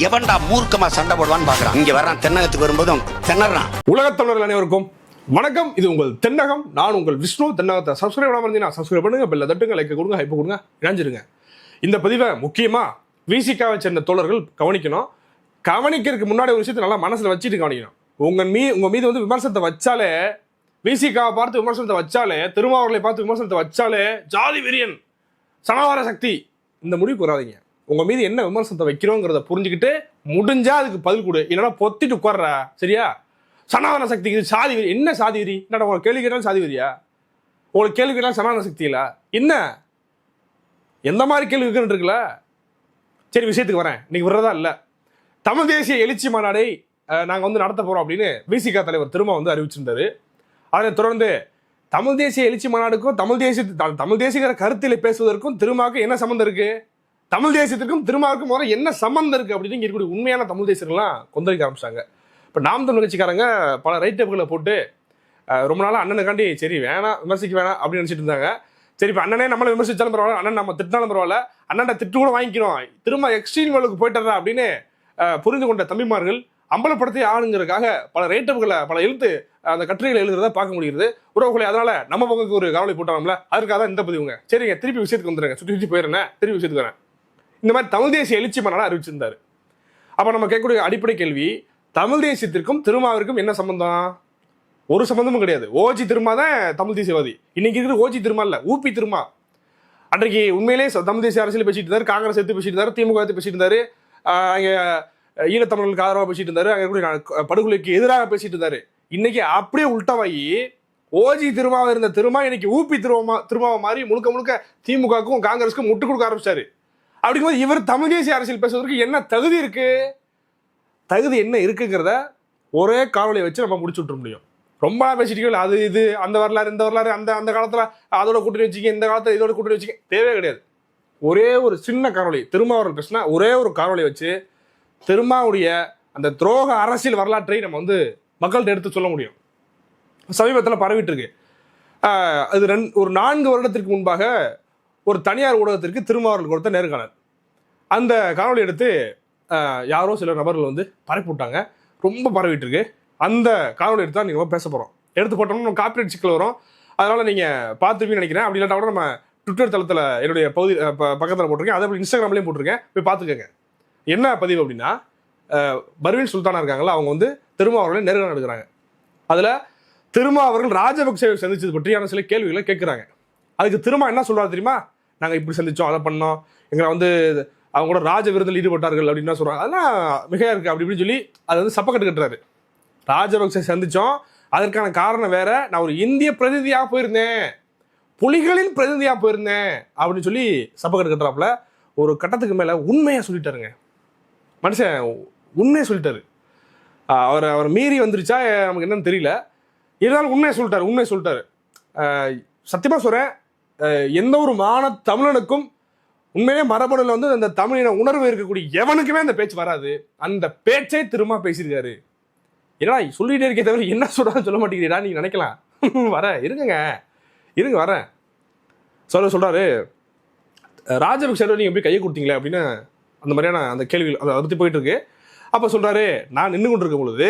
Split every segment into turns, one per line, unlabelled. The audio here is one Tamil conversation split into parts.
எவன்டா மூர்க்கமா சண்டை போடுவான்னு பாக்குறான். இங்க வர்றான், தென்னகத்துக்கு வரும்போதும் திணறான்.
உலகத் தமிழர்கள் அனைவருக்கும் வணக்கம். இது உங்கள் தென்னகம். நான் உங்கள் விஷ்ணு. தென்னகத்தை சப்ஸ்கிரைப் பண்ணாம இருந்தீங்கன்னா சப்ஸ்கிரைப் பண்ணுங்க, பெல்ல தட்டுங்க, லைக் கொடுங்க, ஹைப் கொடுங்க, இணைஞ்சிருங்க. இந்த பதிவை முக்கியமா விசிகாவை சேர்ந்த தோழர்கள் கவனிக்கணும். கவனிக்கிறதுக்கு முன்னாடி ஒரு விஷயத்தை நல்லா மனசுல வச்சுட்டு கவனிக்கணும். உங்க மீது வந்து விமர்சனத்தை வச்சாலே, விசிகாவை பார்த்து விமர்சனத்தை வச்சாலே, திருமாவர்களை பார்த்து விமர்சனத்தை வச்சாலே ஜாதி வெறியன், சனாதன சக்தி, இந்த முடிவுக்கு வராதிங்க. உங்க மீது என்ன விமர்சனத்தை வைக்கிறோங்கிறத புரிஞ்சுக்கிட்டு முடிஞ்சா அதுக்கு பதில் கொடு, இல்லைன்னா பொத்திட்டு உட்கார்ற. சரியா? சனாதன சக்திக்கு சாதி வெறி. என்ன சாதி வெறி? என்னடா உங்களுக்கு கேள்வி கேட்டாலும் சாதி வெறியா? உங்களுக்கு கேள்வி கேட்டாலும் சனாதன சக்தி இல்ல என்ன? எந்த மாதிரி கேள்வி இருக்குல்ல? சரி, விஷயத்துக்கு வரேன். இன்னைக்கு விடுறதா இல்ல, தமிழ் தேசிய எழுச்சி மாநாடை நாங்க வந்து நடத்த போறோம் அப்படின்னு விசிகா தலைவர் திரும்ப வந்து அறிவிச்சிருந்தாரு. அதை தொடர்ந்து தமிழ் தேசிய எழுச்சி மாநாடுக்கும் தமிழ் தேசிய கருத்தில பேசுவதற்கும் திருமாவுக்கு என்ன சம்பந்தம் இருக்கு? தமிழ் தேசியத்திற்கும் திருமாவுக்கும் முதல்ல என்ன சம்பந்தம் இருக்கு அப்படின்னு இருக்கக்கூடிய உண்மையான தமிழ் தேசியர்கள்லாம் கொந்தளிக்க ஆரம்பிச்சாங்க. இப்போ நாம் தமிழ் கட்சிக்காரங்க பல ரைட்டப்புகளை போட்டு ரொம்ப நாளாக அண்ணனுக்காண்டி சரி வேணாம், விமர்சிக்க வேணாம் அப்படின்னு நினச்சிட்டு இருந்தாங்க. சரி, இப்போ அண்ணனே நம்மளை விமர்சிச்சாலும் பரவாயில்ல, அண்ணன் நம்ம திட்டினாலும் பரவாயில்ல, அண்ணன் திட்டு கூட வாங்கிக்கிறோம், திரும்ப எக்ஸ்ட்ரீம் லெவலுக்கு போயிட்டுறா அப்படின்னு புரிந்து கொண்ட தம்பிமார்கள் அம்பலப்படுத்தி ஆளுங்கிறதுக்காக பல ரைட்டப்புகளை, பல எழுத்து அந்த கட்டுரைகளை எழுதுறத பார்க்க முடியுது உறவுகளை. அதனால நம்ம பங்குக்கு ஒரு கவலை போட்டாங்களா, அதுக்காக தான் இந்த பதிவுங்க. சரிங்க, திருப்பி விஷயத்துக்கு வந்துடுங்க. சுற்றி போயிடுறேன், திருப்பி விஷயத்துக்கு வரேன். இந்த மாதிரி தமிழ் தேசிய எழுச்சி மாநாடு அறிவிச்சிருந்தாரு. அப்போ நம்ம கேட்கக்கூடிய அடிப்படை கேள்வி, தமிழ் தேசியத்திற்கும் திருமாவிற்கும் என்ன சம்பந்தம்? ஒரு சம்பந்தமும் கிடையாது. ஓஜி திருமா தான் தமிழ் தேசியவாதி. இன்னைக்கு இருக்கிற ஓஜி திருமா இல்ல, ஊபி திருமா. அன்றைக்கு உண்மையிலே தமிழ் தேசிய அரசியல் பேசிட்டு இருந்தாரு, காங்கிரஸ் எடுத்து பேசிட்டு இருந்தாரு, திமுக எடுத்து பேசிட்டு இருந்தாரு, அங்கே ஈழத்தமிழர்களுக்கு ஆதரவாக பேசிட்டு இருந்தாரு, அங்கே படுகொலைக்கு எதிராக பேசிட்டு இருந்தாரு. இன்னைக்கு அப்படியே உள்டாவாகி ஓஜி திருமாவை இருந்த திருமா இன்னைக்கு ஊபி திருமாவை மாதிரி முழுக்க முழுக்க திமுகவுக்கும் காங்கிரஸுக்கும் முட்டு கொடுக்க ஆரம்பிச்சாரு. அப்படிங்கும்போது இவர் தமிழ் தேசிய அரசியல் பேசுவதற்கு என்ன தகுதி இருக்கு? தகுதி என்ன இருக்குங்கிறத ஒரே காணொலியை வச்சு நம்ம முடிச்சு விட்டுற முடியும். ரொம்ப பேசிட்டு அது இது அந்த வரலாறு இந்த வரலாறு, அந்த காலத்துல அதோட கூட்டணி வச்சுக்க, இந்த காலத்துல இதோட கூட்டணி வச்சுக்க, தேவையே கிடையாது. ஒரே ஒரு சின்ன காணொலி, திருமாவர்கள் பேசினா ஒரே ஒரு காணொலியை வச்சு திருமாவுடைய அந்த துரோக அரசியல் வரலாற்றை நம்ம வந்து மக்கள்கிட்ட எடுத்து சொல்ல முடியும். சமீபத்தில் பரவிட்டு இருக்கு. அது ஒரு 4 வருடத்திற்கு முன்பாக ஒரு தனியார் ஊடகத்திற்கு திருமாவர்கள் கொடுத்த நேர்காணல். அந்த காணொலி எடுத்து யாரோ சில நபர்கள் வந்து பரப்பி விட்டாங்க. ரொம்ப பரவிட்டு இருக்கு. அந்த காணொலி எடுத்து தான் நீங்கள் பேச போகிறோம். எடுத்து போட்டோம்னா நம்ம காப்பிரைட் சிக்கல் வரும். அதனால் நீங்கள் பார்த்துருப்பீங்கன்னு நினைக்கிறேன். அப்படி இல்லாட்டா கூட நம்ம ட்விட்டர் தளத்தில் என்னுடைய பகுதி பக்கத்தில் போட்டிருக்கேன், அதே போல் இன்ஸ்டாகிராம்லேயும் போட்டிருக்கேன், போய் பார்த்துக்கோங்க. என்ன பதிவு அப்படின்னா, பர்வீன் சுல்தானா இருக்காங்களா, அவங்க வந்து திருமாவர்களை நேர்காணல் எடுக்கிறாங்க. அதில் திருமாவர்கள் ராஜபக்சேவை சந்திச்சது பற்றியான சில கேள்விகளை கேட்குறாங்க. அதுக்கு திரும்ப என்ன சொல்றாரு தெரியுமா? நாங்கள் இப்படி சந்திச்சோம், அதை பண்ணோம், எங்களை வந்து அவங்க கூட ராஜ விருதில் ஈடுபட்டார்கள் அப்படின்னு சொல்றாங்க. அதெல்லாம் மிகையா இருக்கு அப்படி இப்படின்னு சொல்லி அதை வந்து சப்பக்கட்டு கட்டுறாரு. ராஜபக்சே சந்திச்சோம், அதற்கான காரணம் வேற, நான் ஒரு இந்திய பிரதிநிதியாக போயிருந்தேன், புலிகளின் பிரதிநிதியாக போயிருந்தேன் அப்படின்னு சொல்லி சப்பக்கட்டு கட்டுறாப்புல. ஒரு கட்டத்துக்கு மேல உண்மையா சொல்லிட்டாருங்க மனுஷன். உண்மையை சொல்லிட்டாரு. அவர் மீறி வந்துருச்சா நமக்கு என்னன்னு தெரியல. இருந்தாலும் உண்மையை சொல்லிட்டாரு. சத்தியமா சொல்றேன், எந்த ஒரு தமிழனுக்கும் உண்மையிலே மரபணுல வந்து அந்த தமிழின உணர்வு இருக்கக்கூடிய எவனுக்குமே அந்த பேச்சு வராது. அந்த பேச்சை திரும்ப பேசியிருக்காரு. ஏன்னா சொல்லிட்டே இருக்கே தவிர என்ன சொல்றான்னு சொல்ல மாட்டேங்கிறீடா நீங்க நினைக்கலாம். இருங்க வரேன். சொல்றாரு, ராஜபக்சே நீங்க போய் கையை கொடுத்தீங்களே அப்படின்னு அந்த மாதிரியான அந்த கேள்வி அதை பத்தி போயிட்டு இருக்கு. அப்ப சொல்றாரு, நான் நின்று கொண்டு இருக்கும் பொழுது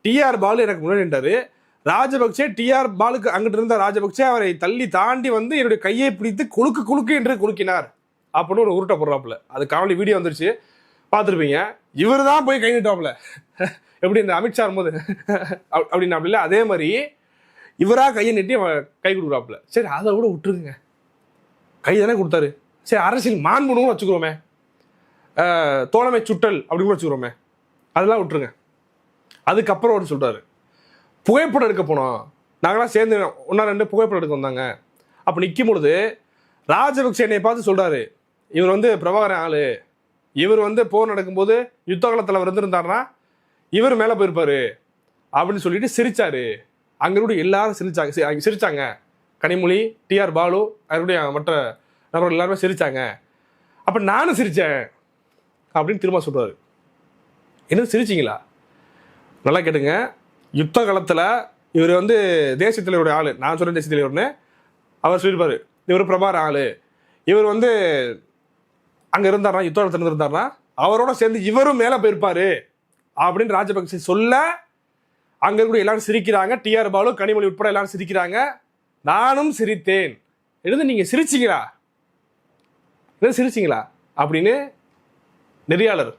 டிஆர் பாலு எனக்கு முன்னாடி நின்றாரு. ராஜபக்சே டிஆர் பாலுக்கு அங்கிட்டு இருந்த ராஜபக்சே அவரை தள்ளி தாண்டி வந்து என்னுடைய கையை பிடித்து குலுக்கு என்று குலுக்கினார் அப்படின்னு ஒரு உருட்டை போடுறாப்புல. அது காணொலி வீடியோ வந்துருச்சு, பார்த்துருப்பீங்க. இவர் தான் போய் கை நீட்டாப்புல, எப்படி இந்த அமித்ஷா போது அப்படின்னாப்புல. அதே மாதிரி இவரா கையை நீட்டி கை கொடுக்குறாப்புல. சரி, அதை கூட விட்டுருங்க, கை தானே கொடுத்தாரு. சரி, அரசியல் மாண்புன்னு வச்சுக்கிறோமே, தோழமை சுட்டல் அப்படின்னு கூட வச்சுக்கிறோமே, அதெல்லாம் விட்டுருங்க. அதுக்கப்புறம் ஒரு சொல்றாரு, புகைப்படம் எடுக்க போனோம், நாங்களாம் சேர்ந்து 1-2 புகைப்படம் எடுக்க வந்தாங்க. அப்போ நிற்கும் பொழுது ராஜபக்சே என்னை பார்த்து சொல்றாரு, இவர் வந்து பிரபாகரன் ஆளு, இவர் வந்து போர் நடக்கும்போது யுத்த காலத்தில் அவர் இருந்திருந்தாருன்னா இவர் மேலே போயிருப்பாரு அப்படின்னு சொல்லிட்டு சிரிச்சாரு. அங்கே எல்லாரும் சிரிச்சாங்க. கனிமொழி, டிஆர் பாலு, அவருடைய மற்ற நபர்கள் எல்லாருமே சிரிச்சாங்க. அப்போ நானும் சிரிச்சேன் அப்படின்னு திரும்ப சொல்றாரு. என்ன சிரிச்சிங்களா? நல்லா கேட்டுங்க. யுத்த காலத்தில் இவர் வந்து தேசிய தலைவருடைய ஆளு, நான் சொல்றேன் தேசிய தலைவர்னு அவர் சொல்லியிருப்பாரு. இவர் பிரபாகரன் ஆளு, இவர் வந்து அங்கே இருந்தார்னா, யுத்த காலத்தில் இருந்தார்னா அவரோட சேர்ந்து இவரும் மேல போயிருப்பாரு அப்படின்னு ராஜபக்சே சொல்ல அங்க கூட எல்லாரும் சிரிக்கிறாங்க. டிஆர் பாலு, கனிமொழி உட்பட எல்லாரும் சிரிக்கிறாங்க. நானும் சிரித்தேன். எழுந்து நீங்க சிரிச்சீங்களா, சிரிச்சீங்களா அப்படின்னு நெறியாளர்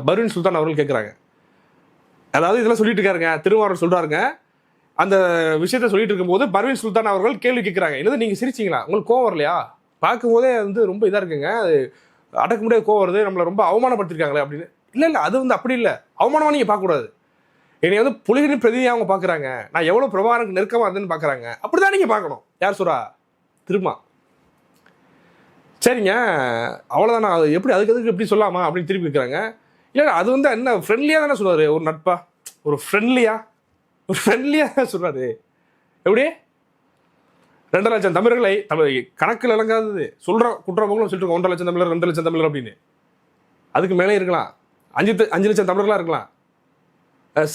பர்வீன் சுல்தான் அவர்கள் கேட்குறாங்க. அதாவது இதெல்லாம் சொல்லிட்டு இருக்காருங்க, திருமாவளவன் சொல்றாருங்க. அந்த விஷயத்த சொல்லிட்டு இருக்கும்போது பர்வீன் சுல்தான் அவர்கள் கேள்வி கேட்குறாங்க, என்னது நீங்க சிரிச்சீங்களா, உங்களுக்கு கோவம் வரலையா, பார்க்கும்போதே வந்து ரொம்ப இதா இருக்குங்க, அது அடக்க முடியாத கோவம் வருது, நம்மளை ரொம்ப அவமானப்படுத்திருக்காங்களே அப்படின்னு. இல்லை இல்லை, அது வந்து அப்படி இல்லை, அவமானமாக நீங்கள் பார்க்கக்கூடாது. என்னை வந்து புலிகளின் பிரதிநிதியாக அவங்க பார்க்குறாங்க, நான் எவ்வளோ பிரபாகரனுக்கு நெருக்கமாக இருந்தேன்னு பார்க்குறாங்க, அப்படிதான் நீங்கள் பார்க்கணும். யார் சொல்றா? திருமா. சரிங்க, அவ்வளோதானா, அது எப்படி அதுக்கு எப்படி சொல்லாமா அப்படின்னு திருப்பி வைக்கிறாங்க. இல்லை அது வந்து என்ன ஃப்ரெண்ட்லியாக தானே சொல்லுவார், ஒரு நட்பா, ஒரு ஃப்ரெண்ட்லியாக சொல்கிறாரு. எப்படி 2 லட்சம் தமிழர்களை கணக்கில் இழங்காதது சொல்கிறோம், குற்றவங்களும் சொல்லிட்டு 1.5 லட்சம் தமிழர் 2 லட்சம் தமிழர் அப்படின்னு. அதுக்கு மேலே இருக்கலாம், 5 லட்சம் தமிழர்களாக இருக்கலாம்.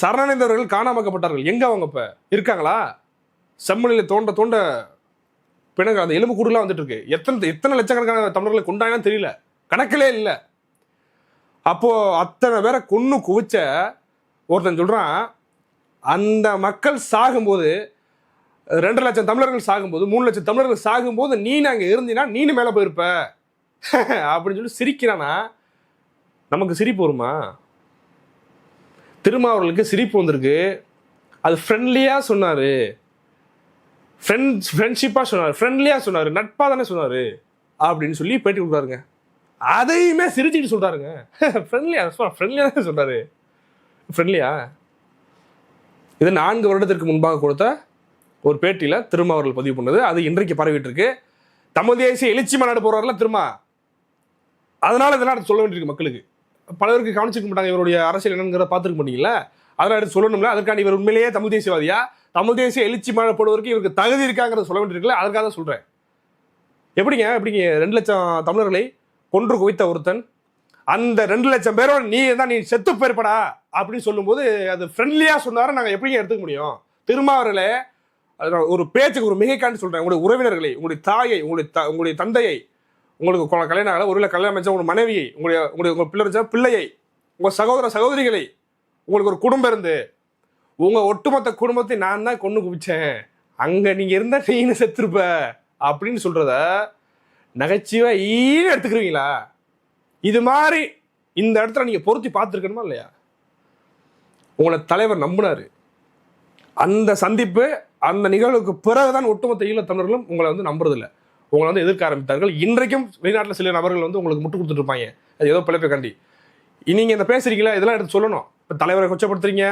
சரணடைந்தவர்கள் காணாமக்கப்பட்டார்கள், எங்கே அவங்க இப்போ இருக்காங்களா? செம்மொழியில் தோண்ட தோண்ட பிணங்க அந்த எலும்பு கூடுலாம் வந்துட்டு இருக்கு. எத்தனை லட்சக்கணக்கான தமிழர்களை கொண்டாயினா தெரியல, கணக்கிலே இல்லை. அப்போ அத்தனை பேரை கொன்னு குவிச்ச ஒருத்தன் சொல்றான், அந்த மக்கள் சாகும்போது 2 லட்சம் தமிழர்கள் சாகும்போது 3 லட்சம் தமிழர்கள் சாகும்போது நீ அங்க இருந்தீனா நீனு மேல போயிருப்ப அப்படின்னு சொல்லி சிரிக்கிறானா, நமக்கு சிரிப்பு வருமா? திருமாவர்களுக்கு சிரிப்பு வந்திருக்கு. அது ஃப்ரெண்ட்லியா சொன்னாரு, ஃப்ரெண்ட்ஷிப்பா சொன்னாரு, ஃப்ரெண்ட்லியா சொன்னாரு, நட்பா தானே சொன்னாரு அப்படின்னு சொல்லி பேட்டி கொடுத்தாருங்க. அதையுமே சிரிச்சுட்டு சொல்றாருங்க, ஃப்ரெண்ட்லியா தான் சொல்றாரு. ஃப்ரெண்ட்லியா? இது 4 வருடத்திற்கு முன்பாக கொடுத்த ஒரு பேட்டியில திருமாவர்கள் பதிவு பண்ணது. அது இன்றைக்கு பரவிட்டு இருக்கு. தமிழ் தேசிய எழுச்சி மாநாடு போறாருல திருமா, அதனால இதெல்லாம் எடுத்து சொல்ல வேண்டியிருக்கு மக்களுக்கு. பலருக்கு கவனிச்சிருக்க மாட்டாங்க, இவருடைய அரசியல் என்னங்கிறத பார்த்துருக்க மாட்டீங்களா, அதெல்லாம் எடுத்து சொல்லணும்ல. அதற்கான இவர் உண்மையிலேயே தமிழ் தேசியவாதியா, தமிழ் தேசிய எழுச்சி மாநாடு போடுவதற்கு இவருக்கு தகுதி இருக்காங்கிறத சொல்ல வேண்டியிருக்குல்ல, அதற்காக தான் சொல்றேன். எப்படிங்க 2 லட்சம் தமிழர்களை கொன்று குவித்த ஒருத்தன் அந்த 2 லட்சம் பேரோட நீ தான் நீ செத்து போயிருப்படா அப்படின்னு சொல்லும்போது அது ஃப்ரெண்ட்லியா சொன்னார நாங்கள் எப்படிங்க எடுத்துக்க முடியும்? திருமாவர்களே, ஒரு பேச்சுக்கு ஒரு மிகைக்கான்னு சொல்றேன். உங்களுடைய உறவினர்களை, உங்களுடைய தாயை, உங்களுடைய தந்தையை, உங்களுக்கு கல்யாணம் ஆகல, ஒரு கல்யாணம் அமைச்சா உங்க மனைவியை, உங்க பிள்ளை பிள்ளையை, உங்க சகோதர சகோதரிகளை, உங்களுக்கு ஒரு குடும்பம் இருந்து உங்க ஒட்டுமொத்த குடும்பத்தை நான் தான் கொண்டு குவிச்சேன், அங்க நீங்க இருந்தா நீனு செத்துருப்ப அப்படின்னு சொல்றத நகைச்சுவை எடுத்துக்கிறீங்களா? இது மாதிரி இந்த இடத்துல நீங்க பொருத்தி பார்த்துருக்கணுமா இல்லையா? உங்களை தலைவர் நம்பினாரு. அந்த சந்திப்பு, அந்த நிகழ்வுக்கு பிறகுதான் ஒட்டுமொத்த ஈழத் தமிழர்களும் உங்களை வந்து நம்புறதில்லை, உங்களை வந்து எதிர்க்க ஆரம்பித்தார்கள். இன்றைக்கும் வெளிநாட்டில் சில நபர்கள் வந்து உங்களுக்கு முட்டு கொடுத்துட்டு இருப்பாங்க, அது ஏதோ பிழைப்பை கண்டி. நீங்க இந்த பேசுறீங்களா, இதெல்லாம் எடுத்து சொல்லணும். இப்போ தலைவரை கொச்சப்படுத்துறீங்க,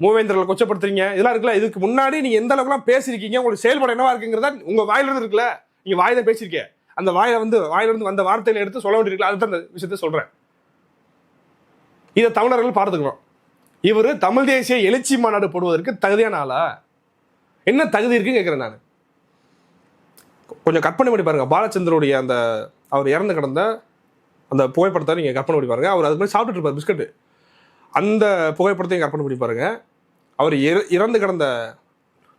மூவேந்தர்களை கொச்சப்படுத்துறீங்க, இதெல்லாம் இருக்குல்ல. இதுக்கு முன்னாடி நீங்க எந்த அளவுக்குலாம் பேசியிருக்கீங்க, உங்களுக்கு செயல்பட என்னவா இருக்குங்கிறதா உங்க வாயிலிருந்து இருக்குல்ல. நீங்க வாய் தான் பேசியிருக்கேன், அந்த வாயிலிருந்து வந்த வார்த்தையில எடுத்து சொல்ல வேண்டியிருக்கல. அதுதான் அந்த விஷயத்த சொல்றேன். இதை தமிழர்கள் பார்த்துக்கணும். இவர் தமிழ் தேசிய எழுச்சி மாநாடு போடுவதற்கு தகுதியான ஆளா? என்ன தகுதி இருக்குன்னு கேட்கிறேன் நான். கொஞ்சம் கற்பனை பண்ணி பாருங்க. பாலச்சந்தருடைய அந்த அவர் இறந்து கிடந்த அந்த புகைப்படத்தை நீங்க கற்பனை பண்ணி பாருங்க. அவர் அது மாதிரி சாப்பிட்டுட்டு இருப்பார் பிஸ்கட்டு, அந்த புகைப்படத்தையும் கற்பனை பண்ணி பாருங்க. அவர் இறந்து கிடந்த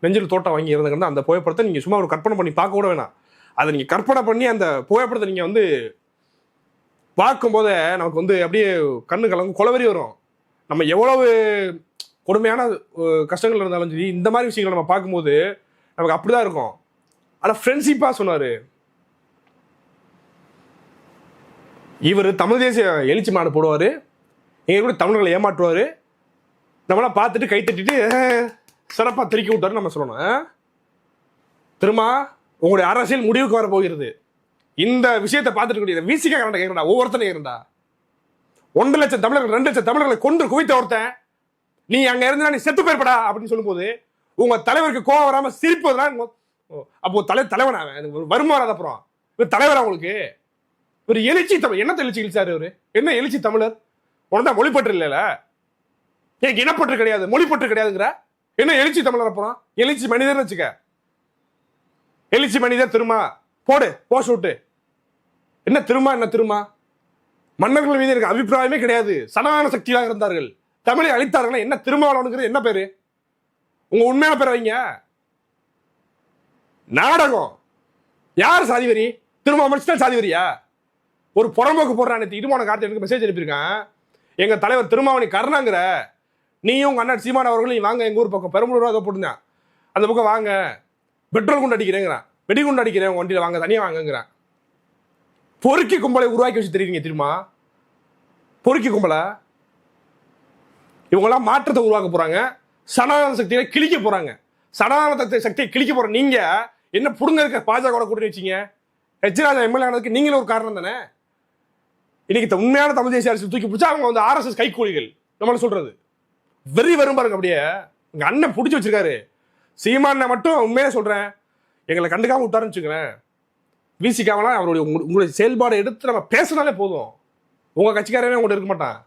நெஞ்சில் தோட்டம் வாங்கி இறந்து கிடந்த அந்த புகைப்படத்தை நீங்க சும்மா ஒரு கற்பனை பண்ணி பார்க்க கூட வேணாம். அதை நீங்க கற்பனை பண்ணி அந்த புகைப்படத்தை நீங்க வந்து பார்க்கும்போதே நமக்கு வந்து அப்படியே கண்ணு கலங்கும், குளவரி வரும். நம்ம எவ்வளவு கொடுமையான கஷ்டங்கள் இருந்தாலும் சரி, இந்த மாதிரி விஷயங்களை நம்ம பார்க்கும்போது நமக்கு அப்படிதான் இருக்கும். ஆனால் ஃப்ரெண்ட்ஷிப்பா சொன்னாரு. இவர் தமிழ் தேசிய எழுச்சி மாநாடு போடுவார், எங்க கூட தமிழர்களை ஏமாற்றுவார், நம்மளாம் பார்த்துட்டு கை தட்டிட்டு சிறப்பாக திருக்கி விட்டாரு நம்ம சொல்லணும். திரும்ப உங்களுடைய அரசியல் முடிவுக்கு வர போகிறது. இந்த விஷயத்தை பார்த்துட்டு விசிக கரண்ட கேட்கறா, ஒவ்வொருத்தனையும் இருந்தா 1 லட்சம் தமிழர்கள் 2 லட்சம் தமிழர்களை கொன்று குவித்த ஒருத்தன் நீ அங்க இருந்தா நீ செத்து போயிருப்படா அப்படின்னு சொல்லும்போது உங்க தலைவருக்கு கோவம் வராம சிரிப்பதுதான். அப்போ தலைவனா வருமா வராது? அப்புறம் இவர் தலைவரா உங்களுக்கு? ஒரு எழுச்சி தமிழ் என்ன எழுச்சி இழிச்சாரு இவரு? என்ன எழுச்சி தமிழர்? உனதான் மொழிப்பற்று இல்லைல்ல, எனக்கு இனப்பற்று கிடையாது, மொழிப்பற்று கிடையாதுங்கிற என்ன எழுச்சி தமிழர்? அப்புறம் எழுச்சி மனிதர்னு வச்சுக்க. எழுச்சி மனிதர் திருமா போடு போஸ்ட் விட்டு. என்ன திருமா? என்ன திருமா? மன்னர்கள் மீது எனக்கு அபிப்பிராயமே கிடையாது, சனாதன சக்தியாக இருந்தார்கள், தமிழை அழித்தார்கள். என்ன திருமாவளவனுங்கிறது என்ன பேரு? உங்க உண்மையான பேரை வைங்க. நாடகம். யார் சாதிவரி? திரும்ப அமைச்சுதான் சாதிவரியா? ஒரு புறம்போக்கு போடுறான். இடுமான கார்த்தி எனக்கு மெசேஜ் அனுப்பியிருக்கான். எங்க தலைவர் திருமாவளி கருணாங்கிற நீயும் உங்க அண்ணன் சீமான் அவர்களும் வாங்க எங்க ஊர் பக்கம் பெரம்பலூர் அதை போட்டுருந்தேன். அந்த பக்கம் வாங்க, பெட்ரோல் குண்டு அடிக்கிறேங்கிறான், வெடிகுண்டு அடிக்கிறேன் வண்டியில வாங்க, தனியா வாங்குங்கிறான். பொறுக்கி கும்பலை உருவாக்கி வச்சு தெரியுங்க தெரியுமா? பொறுக்கி கும்பலை இவங்கெல்லாம் மாற்றத்தை உருவாக்க போறாங்க. சனாதன சக்தியை கிழிக்க போறாங்க. சனாதன சக்தியை கிழிக்க போற நீங்க என்ன புடுங்க இருக்க பாஜக கூட்டணி வச்சீங்க? ஹெச்ராஜா எம்எல்ஏ ஆனதுக்கு நீங்களும் ஒரு காரணம் தானே. இன்னைக்கு உண்மையான தமிழ் தேசிய அரசு தூக்கி பிடிச்சா அவங்க வந்து RSS கைக்கூலிகள் நம்மள சொல்றது வெறி வரும் பாருங்க. அப்படியே எங்க அண்ணன் பிடிச்சி வச்சிருக்காரு. சீமான மட்டும் உண்மையா சொல்றேன், எங்களை கண்டுக்காம விட்டாருன்னு வச்சுக்கிறேன். விசிகாவெல்லாம் அவருடைய உங்களுடைய செயல்பாடு எடுத்து நம்ம பேசினாலே போதும். உங்க கட்சிக்காரவே உங்கள்கிட்ட இருக்க மாட்டான்.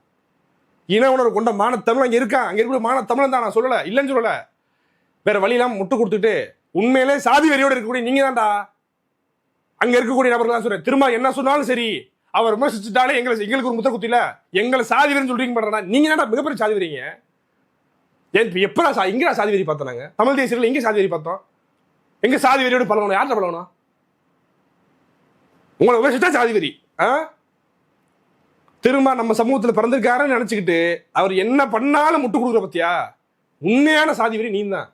இன உணர்வு கொண்ட மான தமிழ் அங்கே இருக்கான். அங்கே இருக்கிற மான தமிழன் தான், நான் சொல்லலை, இல்லைன்னு சொல்லலை. வேற வழியெல்லாம் முட்டு கொடுத்துட்டு உண்மையிலே சாதி வெறியோடு இருக்கக்கூடிய நீங்க தான்டா அங்க இருக்கக்கூடிய நபர்கள். சொல்றேன், திரும்ப என்ன சொன்னாலும் சரி, அவர் விமர்சிச்சுட்டாலே எங்களுக்கு ஒரு முத்த குத்தில எங்களை சாதி வெறின்னு சொல்றீங்க பண்றா. நீங்க என்ன மிகப்பெரிய சாதி வெறிங்க? எப்படா எங்கடா சாதி வெறி பார்த்தோம்? நாங்க தமிழ் தேசியர்கள் எங்க சாதி வெறி பார்த்தோம்? எங்க சாதி வெறியோடு பழகணும்? யார்கிட்ட பழகணும்? உங்களை விமர்சிச்சா சாதி வெறி. திரும்ப நம்ம சமூகத்தில் பிறந்திருக்காருன்னு நினைச்சுக்கிட்டு அவர் என்ன பண்ணாலும் முட்டு கொடுக்குற பத்தியா? உண்மையான சாதி வெறி நீ தான்.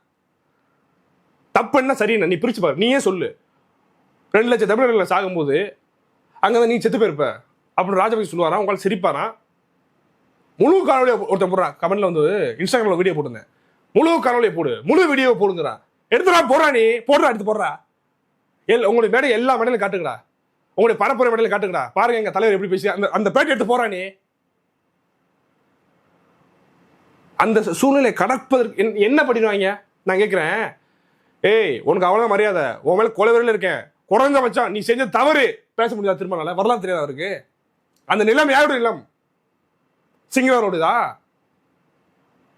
தப்பு என்ன சரி என்ன நீ பிரிச்சு பாரு. நீயே சொல்லு, 2 லட்சம் தமிழர்கள் சாகும்போது அங்கதான் நீ செத்து போயிருப்ப அப்படின்னு ராஜபக்சே சொல்லுவாரா? உங்களால் சிரிப்பாரா? முழு காணொலியை ஒருத்தன் போடுறான். கமெண்ட்ல வந்து இன்ஸ்டாகிராம்ல வீடியோ போட்டுருந்தேன். முழு காணொலியை போடு, முழு வீடியோ போடுங்கிறா. எடுத்துடா போடுறா, நீ போடுறா, எடுத்து போடுறா. உங்களுடைய மேடை எல்லா மேடையிலும் காட்டுங்கடா, உங்களுடைய பரப்புரை மேடையில காட்டுங்கடா. பாருங்க எங்க தலைவர் எப்படி பேசி அந்த பேட்டி எடுத்து போறா. நீ அந்த சூழ்நிலை கடப்பதற்கு என்ன பண்ணிடுவாங்க? நான் கேட்கிறேன், ஏய் உனக்கு அவ்வளவு மரியாதை, உன் மேல கொலைவரில் இருக்கேன், குறைஞ்ச வச்சா நீ செஞ்ச தவறு பேச முடியாது. திரும்ப வரலாறு தெரியாது அவருக்கு. அந்த நிலம் யாருடைய நிலம்? சிங்களரோடுதா?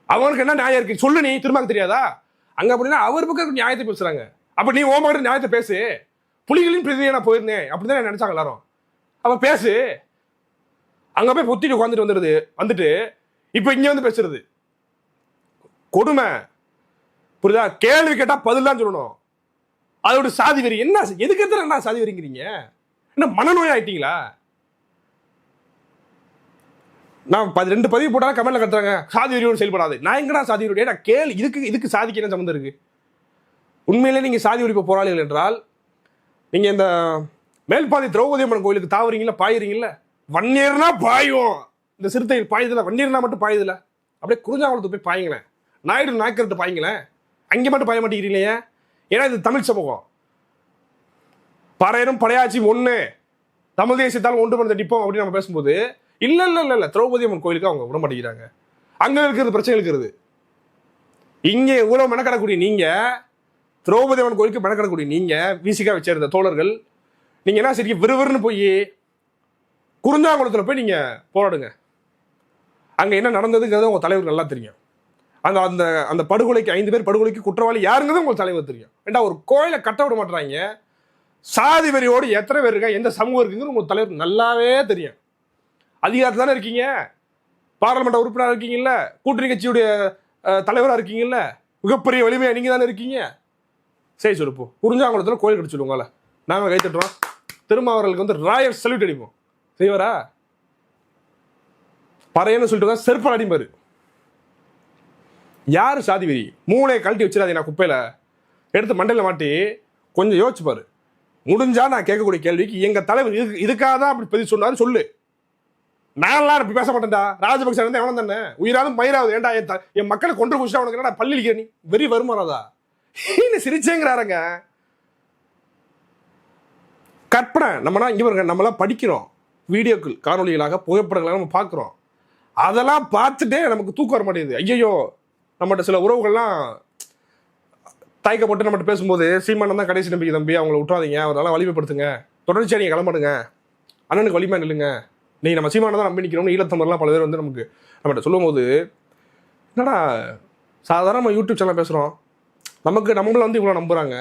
அவனுக்கு என்ன நியாயம் இருக்கு சொல்லு. நீ திரும்ப தெரியாதா? அங்க அப்படின்னா அவர் பக்கம் நியாயத்தை பேசுறாங்க. அப்ப நீ ஓ மகன் நியாயத்தை பேசு. புலிகளின் பிரதிநிதியா நான் போயிருந்தேன் அப்படிதான் நினைச்சாங்க எல்லாரும். அப்ப பேசு. அங்க போய் பொத்திட்டு உட்காந்துட்டு வந்துட்டு இப்ப இங்க வந்து பேசுறது கொடுமை. புரியுதா? கேள்வி கேட்டா பதில் தான் சொல்லணும். அதோட சாதி வெறி என்ன? எதுக்கு என்ன சாதி வெறிங்கிறீங்க? என்ன மனநோய் ஆயிட்டீங்களா? நான் 2 பதிவு போட்டா கமெண்ட்ல கத்துறாங்க சாதி வெறியோடு செயல்படாது. நான் எங்கடா சாதி வெறியோட கேள்வி? இதுக்கு சாதிக்கு என்ன சம்பந்தம் இருக்கு? உண்மையிலே நீங்க சாதி ஒழிப்பு போராளிகள் என்றால் நீங்க இந்த மேல்பாதி திரௌபதி அம்மன் கோயிலுக்கு தாவறீங்கல்ல, பாயிறீங்கல்ல, வன்னியர்னா பாயும். இந்த சிறுத்தைகள் பாயுதுல, வன்னியர்னா மட்டும் பாயுதுல, அப்படியே குறிஞ்சாங்குளத்துக்கு போய் பாயுங்களேன், நாயுடு நாய்க்கரட்டு பாயுங்களேன். அங்கே மட்டும் பாய மாட்டேங்கிறீங்களே. ஏன்னா இது தமிழ் சமூகம். பறையரும் படையாட்சியும் ஒண்ணு, தமிழ் தேசியத்தால் ஒன்று பண்ண நிற்போம் அப்படின்னு நம்ம பேசும்போது இல்ல திரௌபதி அம்மன் கோயிலுக்கு அவங்க விட மாட்டேங்கிறாங்க. அங்க இருக்கிறது பிரச்சனை இருக்கிறது. இங்கே இவ்வளவு மெனக்கடக்கூடிய நீங்க, திரௌபதி அம்மன் கோயிலுக்கு மெனக்கடக்கூடிய நீங்க, விசிகா வச்சிருந்த தோழர்கள், நீங்க என்ன சரி விறுவிறுன்னு போய் குறிஞ்சாங்குளத்துல போய் நீங்க போராடுங்க. அங்க என்ன நடந்ததுங்கிறது உங்க தலைவர் நல்லா தெரியும். அந்த அந்த அந்த படுகொலைக்கு 5 பேர் படுகொலைக்கு குற்றவாளி யாருங்கிறது உங்களுக்கு தலைவர் தெரியும். ஏண்டா ஒரு கோயிலை கட்ட விட மாட்டாங்க. சாதி வெறியோடு எத்தனை பேர் இருக்கா, எந்த சமூகம் இருக்குங்கிறது உங்களுக்கு தலைவர் நல்லாவே தெரியும். அதிகாரத்தில் தானே இருக்கீங்க, பாராளுமன்ற உறுப்பினராக இருக்கீங்கல்ல, கூட்டணி கட்சியுடைய தலைவராக இருக்கீங்கல்ல, மிகப்பெரிய வலிமையா நீங்க தானே இருக்கீங்க. சரி சொல்லுப்போ, குறிஞ்சாங்குளத்தில் கோயில் கட்டிச்சுடுவோங்கள, நாங்கள் கை தட்டுறோம். திரும்ப அவர்களுக்கு வந்து ராயல் சல்யூட் அடிப்போம். செய்வாரா? பறையன்னு சொல்லிட்டு தான் செருப்பால் அடிப்பாரு. யாரு சாதி வெறி? மூளையை கழட்டி வச்சிடாதீங்க. நான் குப்பையில எடுத்து மண்டையில மாட்டி கொஞ்சம் யோசிச்சுப்பாரு. முடிஞ்சா நான் கேட்கக்கூடிய கேள்விக்கு எங்க தலைவர் இதுக்காக தான் அப்படி பதில் சொன்னாரு சொல்லு. நான்லாம் அப்படி பேச மாட்டேன்டா. ராஜபக்சே வந்து எவனம் தானே, உயிராலும் பயிராவது. ஏன்டா என் மக்களை கொண்டு குடிச்சா உனக்கு என்னடா பள்ளியில நீ வெறி வருமானதா? சிரிச்சேங்கிறாருங்க. கற்பனை. நம்மனா இங்க பாருங்க, நம்மளாம் படிக்கிறோம், வீடியோக்கள் காணொலிகளாக புகைப்படங்களாக நம்ம பார்க்குறோம். அதெல்லாம் பார்த்துட்டே நமக்கு தூக்கம் வர மாட்டேங்குது. ஐயோ, நம்மகிட்ட சில உறவுகள்லாம் தயக்கப்பட்டு நம்மகிட்ட பேசும்போது, சீமானன் தான் கடைசி நம்பிக்கை தம்பி, அவங்கள விட்டுறாதீங்க, அவரால் வலிமைப்படுத்துங்க, தொடர்ச்சியாக நீங்கள் கிளம்படுங்க, அண்ணனுக்கு வலிமை நில்லுங்க, நீங்கள் நம்ம சீமானை தான் நம்பி நிற்கிறோம்னு ஈழத்தமிழ்லாம் பல பேர் வந்து நம்மகிட்ட சொல்லும் போது, என்னடா சாதாரண நம்ம யூடியூப் சேனல் பேசுகிறோம், நம்மளை வந்து இவ்வளோ நம்புகிறாங்க.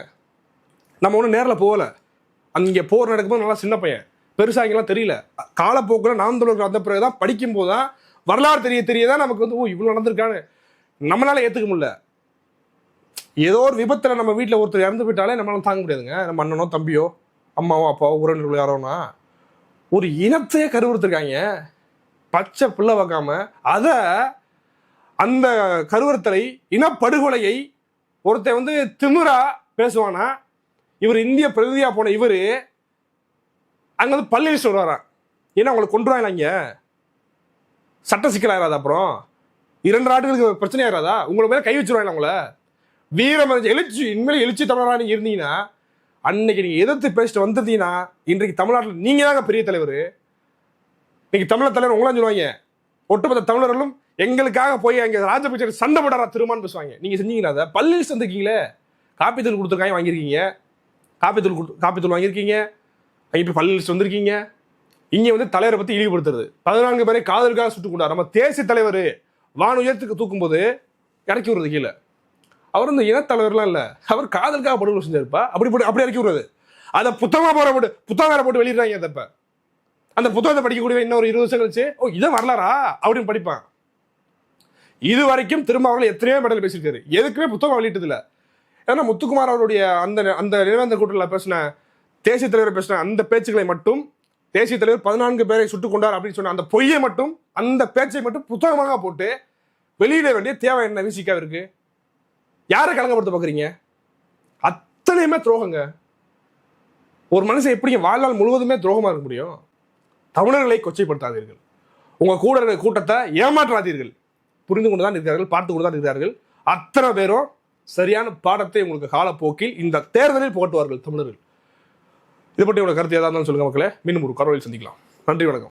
நம்ம ஒன்றும் நேரில் போகலை. அங்கே போர் நடக்கும்போது நல்லா சின்ன பையன், பெருசாக இங்கெல்லாம் தெரியல. காலப்போக்கில் நாம் தொடர்பு அந்த பிறகு தான் படிக்கும்போது தான் வரலாறு தெரிய தான் நமக்கு வந்து இவ்வளோ நடந்திருக்கான்னு நம்மளால ஏற்றுக்க முடியல. ஏதோ ஒரு விபத்தில் நம்ம வீட்டில் ஒருத்தர் இறந்து போயிட்டாலே நம்மளால தாங்க முடியாதுங்க. நம்ம அண்ணனோ தம்பியோ அம்மாவோ அப்பாவோ உறவினர்களோ யாரோனா ஒரு இனத்தையே கருவறுத்திருக்காங்க. பச்சை பிள்ளை வைக்காம அதை அந்த கருவறுத்தலை இனப்படுகொலையை ஒருத்தன் வந்து திமிரா பேசுவானா? இவர் இந்திய பிரதிநிதியா போன இவர் அங்க வந்து பள்ளி சொல்றாராம். ஏன்னா அவங்களை கொண்டுருவாங்க, இங்க சட்ட சிக்கலாயிராது. அப்புறம் 2 நாடுகளுக்கு பிரச்சனை ஆயிராதா? உங்களை மேல கை வச்சிருவாங்க. உங்களை வீரமறிஞ்சு எழுச்சி இனிமேல் எழுச்சி தமிழரா நீங்க இருந்தீங்கன்னா, அன்னைக்கு நீங்க எதிர்த்து பேசிட்டு வந்திருந்தீங்கன்னா இன்றைக்கு தமிழ்நாட்டில் நீங்க தாங்க பெரிய தலைவர். இன்னைக்கு தமிழர் தலைவர் உங்களா சொல்லுவாங்க. ஒட்டுமொத்த தமிழர்களும் எங்களுக்காக போய் அங்க ராஜபக்சே சண்டை போடாரா திருமான்னு பேசுவாங்க. நீங்க செஞ்சீங்கன்னா அதை பள்ளியில் சந்திருக்கீங்களே, காப்பித்தூள் கொடுத்துருக்காங்க, வாங்கியிருக்கீங்க. காப்பித்தூள் வாங்கியிருக்கீங்க, இப்போ பள்ளியில் வந்திருக்கீங்க. இங்கே வந்து தலைவரை பற்றி இழிவுபடுத்துறது. 14 பேரை காதலுக்காக சுட்டுக் கொண்டார். நம்ம தேசிய தலைவர் வான் உயரத்துக்கு தூக்கும்போது இறக்கி விடுறது கீழே. அவர் வந்து இனத்தலைவர்லாம் இல்லை, அவர் காதலுக்காக படுகொலை செஞ்சிருப்பா. அப்படி இறக்கி விடுறது. அதை புத்தகம் வேற போட்டு வெளியிடுறாங்க. தப்ப அந்த புத்தகத்தை படிக்கக்கூடிய இன்னொரு 20 வருஷம் கழிச்சு இதை வரலாறா அப்படின்னு படிப்பான். இது வரைக்கும் திருமாவளவன் எத்தனையோ மெடல் பேசியிருக்காரு, எதுக்குமே புத்தகம் வெளியிட்டது இல்லை. ஏன்னா முத்துக்குமார் அவருடைய அந்த நினைவேந்தல் கூட்டத்தில் பேசின தேசிய தலைவர் பேசின அந்த பேச்சுக்களை மட்டும், தேசிய தலைவர் 14 பேரை சுட்டுக் கொண்டார் அப்படின்னு சொன்ன அந்த பொய்யை மட்டும், அந்த பேச்சை மட்டும் புத்தகமாக போட்டு வெளியிட வேண்டிய தேவை என்ன விசிக்காக இருக்கு? யாரை கலங்கப்படுத்த பார்க்குறீங்க? அத்தனையுமே துரோகங்க. ஒரு மனுஷன் எப்படிங்க வாழ்நாள் முழுவதுமே துரோகமாக இருக்க முடியும்? தமிழர்களை கொச்சைப்படுத்தாதீர்கள், உங்க கூட இருக்கிற கூட்டத்தை ஏமாற்றாதீர்கள். புரிந்து கொண்டுதான் இருக்கிறார்கள், பார்த்து கொண்டுதான் இருக்கிறார்கள். அத்தனை பேரும் சரியான பாடத்தை உங்களுக்கு காலப்போக்கில் இந்த தேர்தலில் புகட்டுவார்கள் தமிழர்கள். இதை பற்றி உங்களோட கருத்து ஏதாவது சொல்லுங்க மக்களே. மீண்டும் ஒரு கரோலில் சந்திக்கலாம். நன்றி, வணக்கம்.